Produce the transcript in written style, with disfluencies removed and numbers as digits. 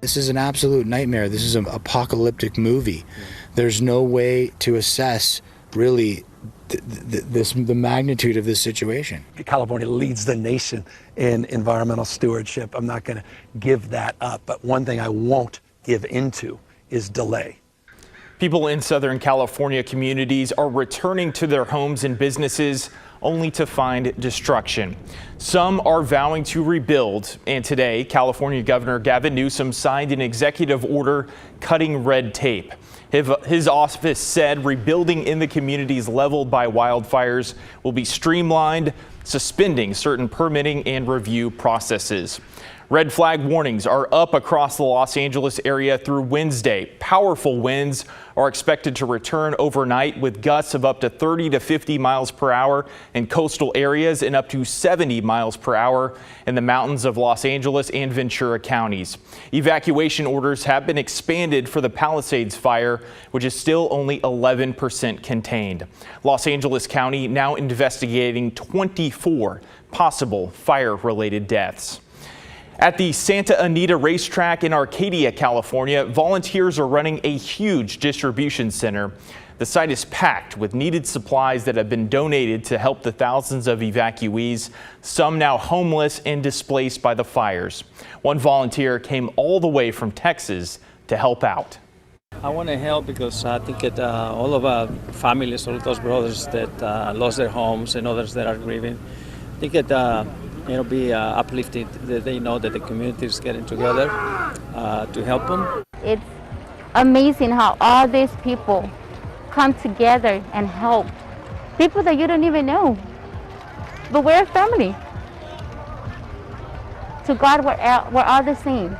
This is an absolute nightmare. This is an apocalyptic movie. There's no way to assess really the magnitude of this situation. California leads the nation in environmental stewardship. I'm not going to give that up, but one thing I won't give into is delay. People in Southern California communities are returning to their homes and businesses only to find destruction. Some are vowing to rebuild, and today California Governor Gavin Newsom signed an executive order cutting red tape. His office said rebuilding in the communities leveled by wildfires will be streamlined, suspending certain permitting and review processes. Red flag warnings are up across the Los Angeles area through Wednesday. Powerful winds are expected to return overnight with gusts of up to 30 to 50 miles per hour in coastal areas and up to 70 miles per hour in the mountains of Los Angeles and Ventura counties. Evacuation orders have been expanded for the Palisades fire, which is still only 11% contained. Los Angeles County now investigating 24 possible fire-related deaths. At the Santa Anita racetrack in Arcadia, California, volunteers are running a huge distribution center. The site is packed with needed supplies that have been donated to help the thousands of evacuees, some now homeless and displaced by the fires. One volunteer came all the way from Texas to help out. I want to help because I think that all of our families, all of those brothers that lost their homes and others that are grieving, I think that be uplifted that they know that the community is getting together to help them. It's amazing how all these people come together and help. People that you don't even know, but we're a family. To God, we're all the same.